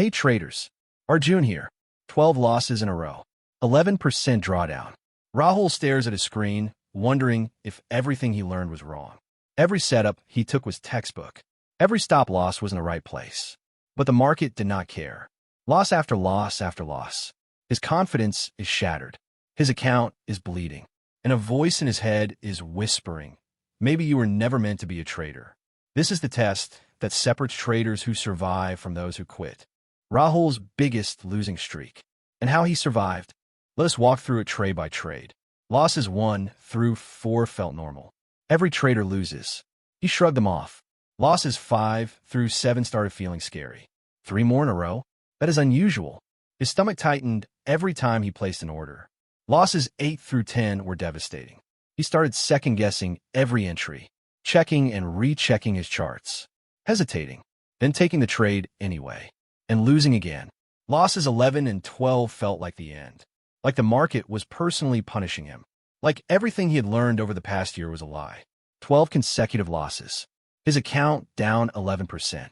Hey traders, Arjun here. 12 losses in a row. 11% drawdown. Rahul stares at his screen, wondering if everything he learned was wrong. Every setup he took was textbook. Every stop loss was in the right place. But the market did not care. Loss after loss after loss. His confidence is shattered. His account is bleeding. And a voice in his head is whispering, maybe you were never meant to be a trader. This is the test that separates traders who survive from those who quit. Rahul's biggest losing streak. And how he survived. Let us walk through it trade by trade. Losses 1 through 4 felt normal. Every trader loses. He shrugged them off. Losses 5 through 7 started feeling scary. 3 more in a row? That is unusual. His stomach tightened every time he placed an order. Losses 8 through 10 were devastating. He started second-guessing every entry, checking and rechecking his charts, hesitating, then taking the trade anyway, and losing again. Losses 11 and 12 felt like the end. Like the market was personally punishing him. Like everything he had learned over the past year was a lie. 12 consecutive losses. His account down 11%.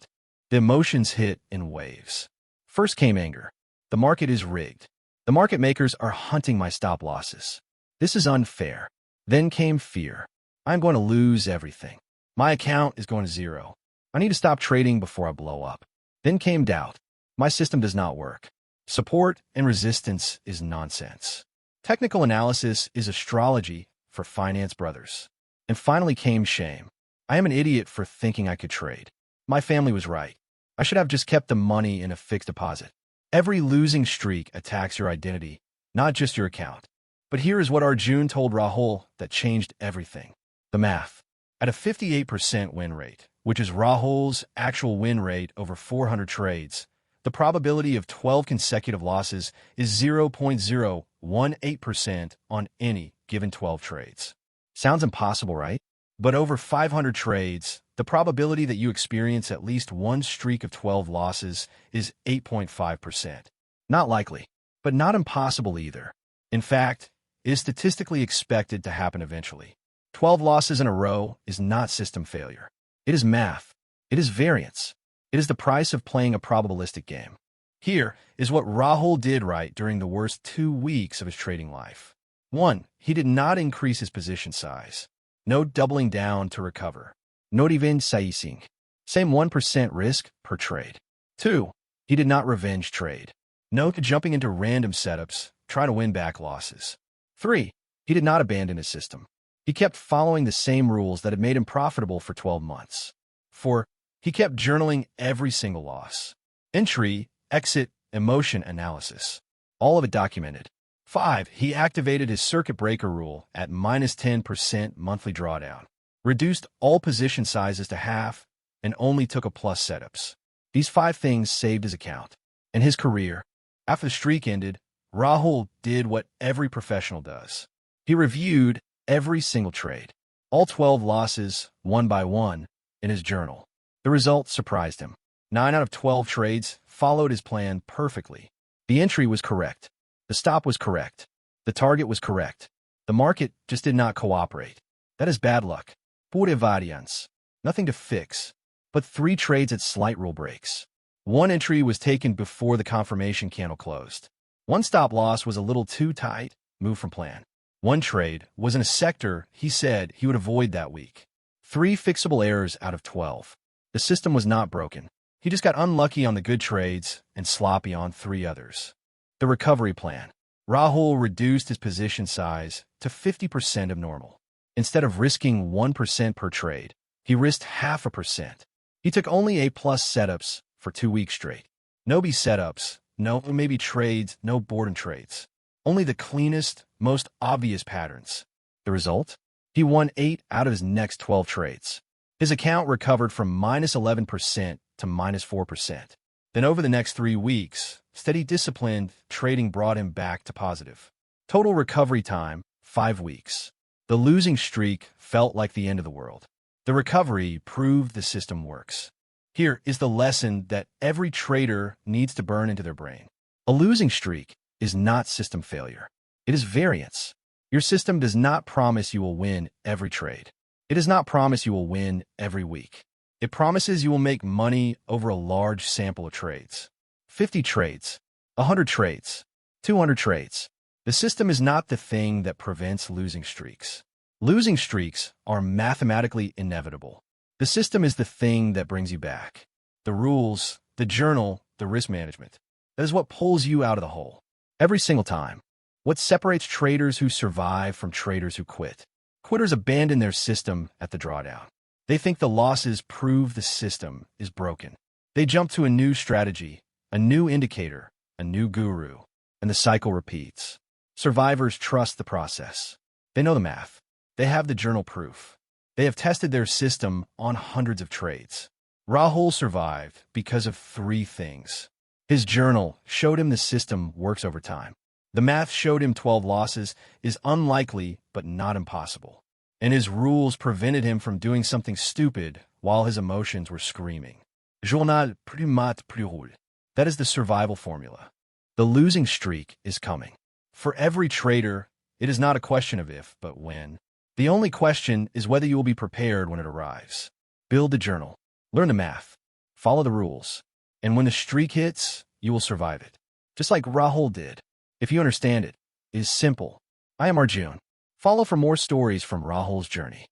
The emotions hit in waves. First came anger. The market is rigged. The market makers are hunting my stop losses. This is unfair. Then came fear. I'm going to lose everything. My account is going to zero. I need to stop trading before I blow up. Then came doubt. My system does not work. Support and resistance is nonsense. Technical analysis is astrology for finance brothers. And finally came shame. I am an idiot for thinking I could trade. My family was right. I should have just kept the money in a fixed deposit. Every losing streak attacks your identity, not just your account. But here is what Arjun told Rahul that changed everything. The math. At a 58% win rate, which is Rahul's actual win rate over 400 trades, the probability of 12 consecutive losses is 0.018% on any given 12 trades. Sounds impossible, right? But over 500 trades, the probability that you experience at least one streak of 12 losses is 8.5%. Not likely, but not impossible either. In fact, it is statistically expected to happen eventually. 12 losses in a row is not system failure. It is math. It is variance. It is the price of playing a probabilistic game. Here is what Rahul did right during the worst 2 weeks of his trading life. 1. He did not increase his position size. No doubling down to recover. Not even sizing. Same 1% risk per trade. 2. He did not revenge trade. No jumping into random setups, trying to win back losses. 3. He did not abandon his system. He kept following the same rules that had made him profitable for 12 months. 4. He kept journaling every single loss. Entry, exit, emotion analysis. All of it documented. 5. He activated his circuit breaker rule at minus 10% monthly drawdown. Reduced all position sizes to half and only took a plus setups. These 5 things saved his account and his career. After the streak ended, Rahul did what every professional does. He reviewed every single trade, all 12 losses, one by one, in his journal. The result surprised him. 9 out of 12 trades followed his plan perfectly. The entry was correct. The stop was correct. The target was correct. The market just did not cooperate. That is bad luck. Pure variance. Nothing to fix. But 3 trades at slight rule breaks. 1 entry was taken before the confirmation candle closed. 1 stop loss was a little too tight, moved from plan. 1 trade was in a sector he said he would avoid that week. 3 fixable errors out of 12. The system was not broken. He just got unlucky on the good trades and sloppy on 3 others. The recovery plan. Rahul reduced his position size to 50% of normal. Instead of risking 1% per trade, he risked 0.5%. He took only A+ setups for 2 weeks straight. No B setups, no maybe trades, no boredom trades. Only the cleanest, most obvious patterns. The result? He won 8 out of his next 12 trades. His account recovered from minus 11% to minus 4%. Then over the next 3 weeks, steady disciplined trading brought him back to positive. Total recovery time, 5 weeks. The losing streak felt like the end of the world. The recovery proved the system works. Here is the lesson that every trader needs to burn into their brain. A losing streak is not system failure. It is variance. Your system does not promise you will win every trade. It does not promise you will win every week. It promises you will make money over a large sample of trades. 50 trades, 100 trades, 200 trades. The system is not the thing that prevents losing streaks. Losing streaks are mathematically inevitable. The system is the thing that brings you back. The rules, the journal, the risk management. That is what pulls you out of the hole. Every single time. What separates traders who survive from traders who quit? Quitters abandon their system at the drawdown. They think the losses prove the system is broken. They jump to a new strategy, a new indicator, a new guru, and the cycle repeats. Survivors trust the process. They know the math. They have the journal proof. They have tested their system on hundreds of trades. Rahul survived because of 3 things. His journal showed him the system works over time. The math showed him 12 losses is unlikely but not impossible. And his rules prevented him from doing something stupid while his emotions were screaming. Journal primat priorul. That is the survival formula. The losing streak is coming. For every trader, it is not a question of if, but when. The only question is whether you will be prepared when it arrives. Build the journal. Learn the math. Follow the rules. And when the streak hits, you will survive it. Just like Rahul did. If you understand it, it is simple. I am Arjun. Follow for more stories from Rahul's journey.